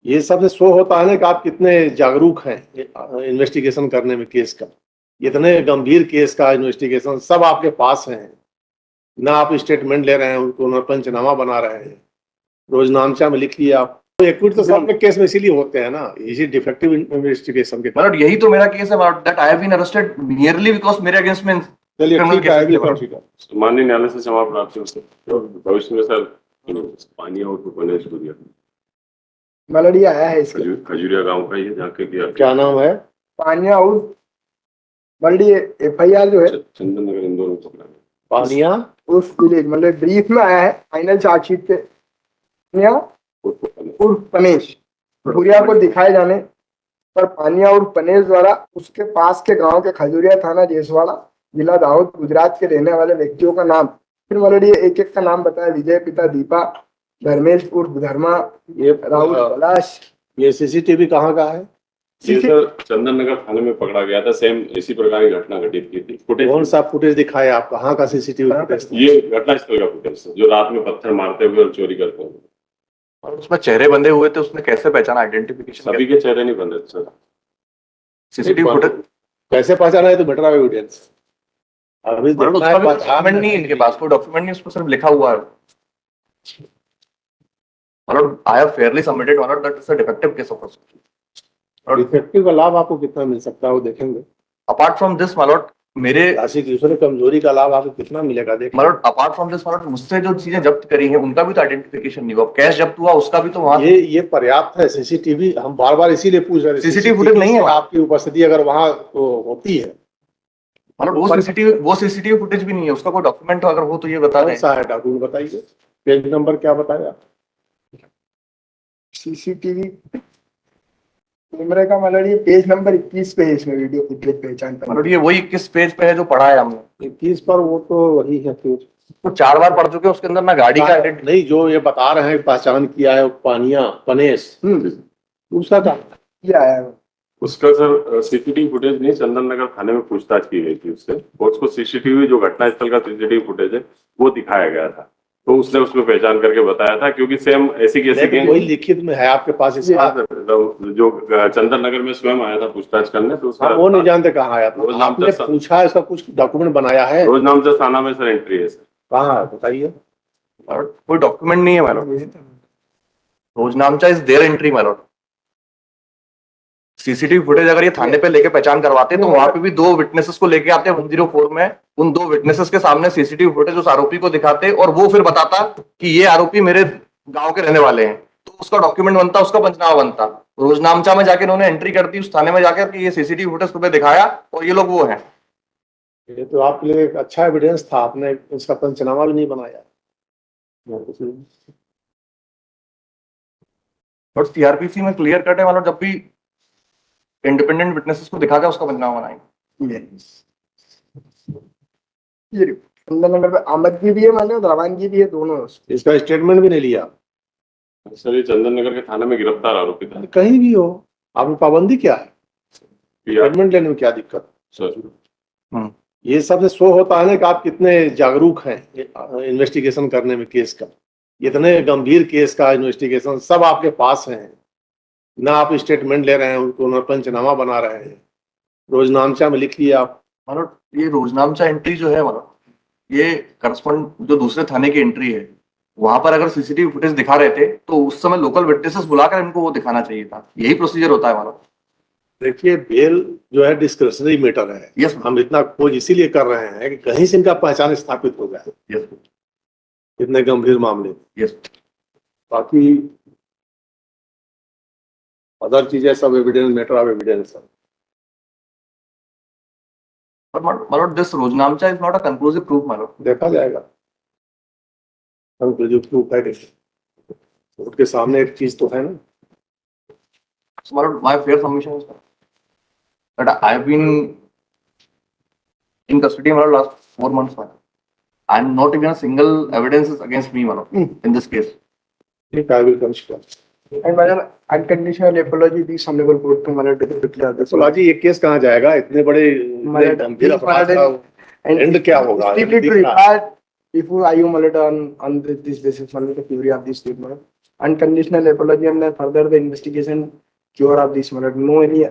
ये सब से शो होता है ना कि आप कितने जागरूक हैं इन्वेस्टिगेशन करने में केस का। इतने गंभीर केस का इन्वेस्टिगेशन सब आपके पास है, ना आप स्टेटमेंट ले रहे हैं उनको, ना पंचनामा बना रहे हैं, रोजनामचा में लिख लिया आप। तो एक्विट तो सब में केस में इसीलिए होते हैं ना, इसी डिफेक्टिव इन्वेस्टिगेशन के। मतलब यही तो मेरा केस है that I have been arrested nearly because मेरे अगेंस्ट में चलिए ठीक है। माननीय न्यायालय से क्षमा प्राप्त हो भविष्य में सर पानी और गणेश गुड़िया मेलोडी आया है इसका खजूरिया गांव का, ये जाके क्या नाम है? पानिया और मेलोडी एफआईआर जो है चंदन नगर इंदौर में पकड़ा गया। पानिया उस विलेज मतलब ब्रीफ में आया है फाइनल चार्जशीट पे। पानिया उर्फ पनेश भूरिया को दिखाए जाने पर पानिया उर्फ पनेश द्वारा उसके पास के गांव के खजूरिया थाना जेसवाड़ा जिला दाहोद गुजरात के रहने वाले व्यक्तियों का नाम, फिर मेलोडी एक एक का नाम बताया। विजय पिता दीपा, धर्मेश उर्फ धर्मा, ये राहुल पलाश। ये सीसीटीवी कहाँ का है? ये सर चंदन नगर थाने में पकड़ा गया था, सेम इसी प्रकार की घटना घटित की थी। फुटेज कौन सा फुटेज दिखाया आप? कहाँ का सीसीटीवी फुटेज? ये घटनास्थल का फुटेज जो रात में पत्थर मारते हुए और चोरी करते हुए। और उसमें चेहरे बंधे हुए थे, उसने कैसे पहचाना? आइडेंटिफिकेशन सभी के चेहरे नहीं बंधे सर। सीसीटीवी फुटेज कैसे पहचाना है? तो बेटर एविडेंस अभी डॉक्यूमेंट नहीं इनके पास, कोई डॉक्यूमेंट नहीं, उसमें सिर्फ लिखा हुआ है। मतलब I have fairly submitted honour that is a defective case of और डिफेक्टिव का लाभ आपको कितना मिल सकता है वो देखेंगे। अपार्ट फ्रॉम दिस मालॉट मेरे राशि की दूसरे कमजोरी का लाभ आपको कितना मिलेगा देखेंगे। मालॉट अपार्ट फ्रॉम दिस मालॉट मुझसे जो चीजें जब्त करी हैं उनका भी तो आइडेंटिफिकेशन नहीं हुआ। कैश जब्त हुआ उसका भी तो वहां ये पर्याप्त है। सीसीटीवी हम बार बार इसीलिए पूछ रहे हैं, सीसीटीवी फुटेज नहीं है आपकी उपस्थिति अगर वहां तो होती है। मतलब वो सीसीटीवी फुटेज भी नहीं है, उसका कोई डॉक्यूमेंट अगर हो तो ये बता दें। कौन सा है डॉक्यूमेंट बताइए, पेज नंबर क्या बताया? सीसीटीवी कैमरे का मेलोडी पेज नंबर 21 पे है इसमें वीडियो फुटेज पहचान पर। मतलब ये वही 21 पेज पे है जो पढ़ा है हमने। 21 पर वो तो वही है फिर तो 4 बार पढ़ चुके हैं, उसके अंदर ना गाड़ी का नहीं, जो ये बता रहे हैं पहचान किया है पानिया पनेश, उसका क्या आया है? उसका सर सीसीटीवी फुटेज नहीं, चंदन नगर थाने में पूछताछ की गई थी उससे, और उसको सीसीटीवी जो घटनास्थल का सीसीटीवी फुटेज है वो दिखाया गया था, तो उसने उसमें पहचान करके बताया था, क्योंकि सेम ऐसी की वही लिखित में है आपके पास इसका। जो चंदन नगर में स्वयं आया था पूछताछ करने, तो उसका वो नहीं जानते कहाँ आया था। आपने पूछा है, इसका कुछ डॉक्यूमेंट बनाया है? रोजनामचा थाना में सर एंट्री है सर। कहाँ है बताइए? कोई डॉक्यूमेंट नहीं है मैडम। रोजनामचा is there entry madam. CCTV footage अगर ये थाने पे लेके पहचान करवाते तो वहां पे भी 2 विटनेसेस को लेके आते 104 में, उन 2 विटनेसेस के सामने सीसीटीवी फुटेज उस आरोपी को दिखाते और वो फिर बताता कि ये आरोपी मेरे गांव के रहने वाले हैं, तो उसका डॉक्यूमेंट बनता, उसका पंचनामा बनता। रोजनामचा में जाके उन्होंने एंट्री कर दी उस थाने में जाकर कि ये सीसीटीवी फुटेज तुम्हें दिखाया और ये लोग वो हैं। ये तो आपके लिए एक अच्छा एविडेंस था, आपने इसका पंचनामा भी नहीं बनाया। बट सीआरपीसी में क्लियर कट है, मतलब जब भी इंडिपेंडेंट विटनेसेस को दिखा के उसका पंचनामा बनाएंगे। चंदन नगर पे आमदगी भी है, मतलब रवानगी भी है, दोनों। इसका स्टेटमेंट भी नहीं लिया सर। ये चंदन नगर के थाने में गिरफ्तार आरोपी था। कहीं भी हो आपकी पाबंदी क्या है? स्टेटमेंट लेने में क्या दिक्कत सर? ये सब से शो होता है ना कि आप कितने जागरूक हैं इन्वेस्टिगेशन करने में केस का। इतने गंभीर केस का इन्वेस्टिगेशन सब आपके पास है, ना आप स्टेटमेंट ले रहे हैं उनको, ना पंचनामा बना रहे हैं, रोजनामचा में लिख लिया आप। मतलब ये रोजनामचा एंट्री जो है, मतलब ये करस्पॉन्ड जो दूसरे थाने की एंट्री है, वहां पर अगर सीसीटीवी फुटेज दिखा रहे थे तो उस समय लोकल विटनेसेस बुलाकर इनको वो दिखाना चाहिए था। यही प्रोसीजर होता है। मतलब देखिए, बेल जो है डिस्क्रिशनरी मैटर है। यस, हम इतना खोज इसीलिए कर रहे हैं कि कहीं से इनका पहचान स्थापित हो जाए। यस, इतने गंभीर मामले। यस, बाकी अदर चीजें सब एविडेंस, मैटर ऑफ एविडेंस है। मतलब दिस रोजनामचा is not a conclusive proof. मतलब देखा जाएगा कंक्लूसिव प्रूफ है। कोर्ट के सामने एक चीज तो है ना। मतलब my fair submission is that I have been in custody मतलब last 4 months. I am not even a single evidence is against me, in this case. I will consider. And madam, unconditional apology the honorable court to मतलब declare this. apology ये case कहाँ जाएगा? इतने बड़े गंभीर अपराध का एंड क्या होगा? Before I am on this basis, मतलब the theory of this statement. unconditional apology and further the investigation cure of this matter. No any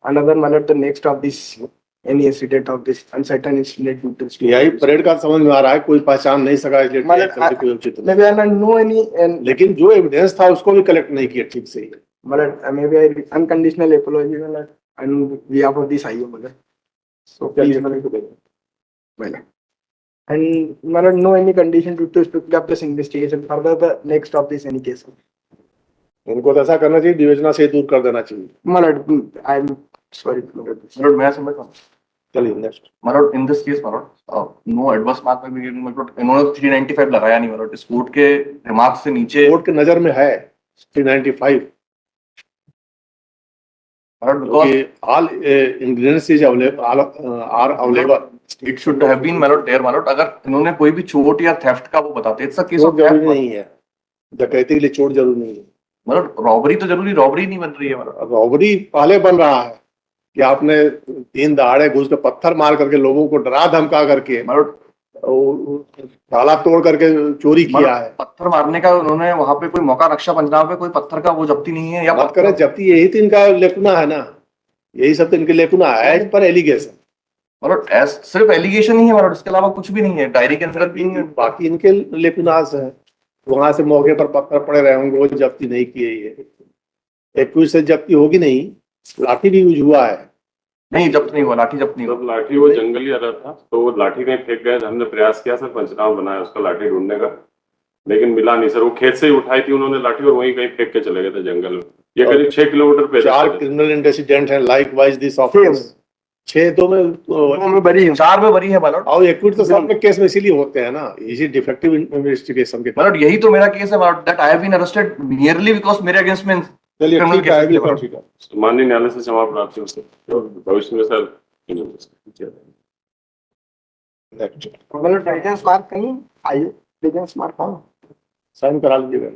another matter the next of this any incident of this uncertain incident due to यही parade का समझ में आ रहा है, कोई पहचान नहीं सका इसलिए मतलब TS करके कोई उचित नहीं। maybe I know any and लेकिन जो एविडेंस था उसको भी कलेक्ट नहीं किया ठीक से। मतलब maybe I unconditional apology and we have of this IO मतलब so please मतलब and मतलब no any condition to speak up this investigation further the next of this any case उनको तो ऐसा करना चाहिए, डिविजन से दूर कर देना चाहिए। मतलब I am sorry मतलब मैं समझ रहा हूँ चलिए नेक्स्ट। मतलब इन दिस केस मतलब नो एडवर्स मार्क में भी मतलब इन्होंने 395 लगाया नहीं, मतलब इस कोर्ट के रिमार्क से नीचे कोर्ट के नजर में है 395 मतलब because all ingredients is available are available. It should have been मतलब देयर मतलब अगर इन्होंने कोई भी चोट या थेफ्ट का वो बताते इट्स अ केस चोट ऑफ जरूरी थेफ्ट, नहीं है, डकैती के लिए चोट जरूरी नहीं है। मतलब रॉबरी तो जरूरी रॉबरी नहीं बन रही है मतलब रॉबरी पहले बन रहा है कि आपने दिन दहाड़े घुस के पत्थर मार करके लोगों को डरा धमका करके मतलब ताला तोड़ करके चोरी किया है। पत्थर मारने का उन्होंने वहां पे कोई मौका रक्षा पंजाब में कोई पत्थर का वो जब्ती नहीं है या बात करें जब्ती, यही तो इनका लेकुना है ना, यही सब तो इनके लेकुना है एज पर एलिगेशन। मतलब सिर्फ एलिगेशन ही है मतलब इसके अलावा कुछ भी नहीं है, डायरी के अंदर भी नहीं है। बाकी इनके लेकुनास है, वहां से मौके पर पत्थर पड़े रहे होंगे, वो जब्ती नहीं किए। ये एक से जब्ती होगी नहीं, लाठी भी यूज हुआ है। नहीं जब्त नहीं हुआ, लाठी जब्त नहीं हुआ। जब लाठी वो जंगली वाला था तो वो लाठी में फेंक गए, हमने प्रयास किया सर, पंचनामा बनाया उसका लाठी ढूंढने का, लेकिन मिला नहीं सर। वो खेत से ही उठाई थी उन्होंने लाठी और वहीं कहीं फेंक के चले गए थे जंगल में। ये करीब 6 किलोमीटर पे 4 क्रिमिनल इंसिडेंट है लाइक वाइज दिस ऑफिस, 6 तो में बड़ी है 4 में बरी है मतलब। और एक्विट तो सब में केस में इसीलिए होते हैं ना, इसी डिफेक्टिव इन्वेस्टिगेशन के। मतलब यही तो मेरा केस है मतलब that I have been arrested nearly because मेरे अगेंस्ट में चलिए criminal ठीक है, cases अगली थे मतलब। ठीक है। माननीय न्यायालय से क्षमा प्राप्ति हो सकती है और भविष्य में सर नेक्स्ट मतलब डिफेंस मार्क कहीं आइए डिफेंस मार्क हाँ साइन करा लीजिएगा।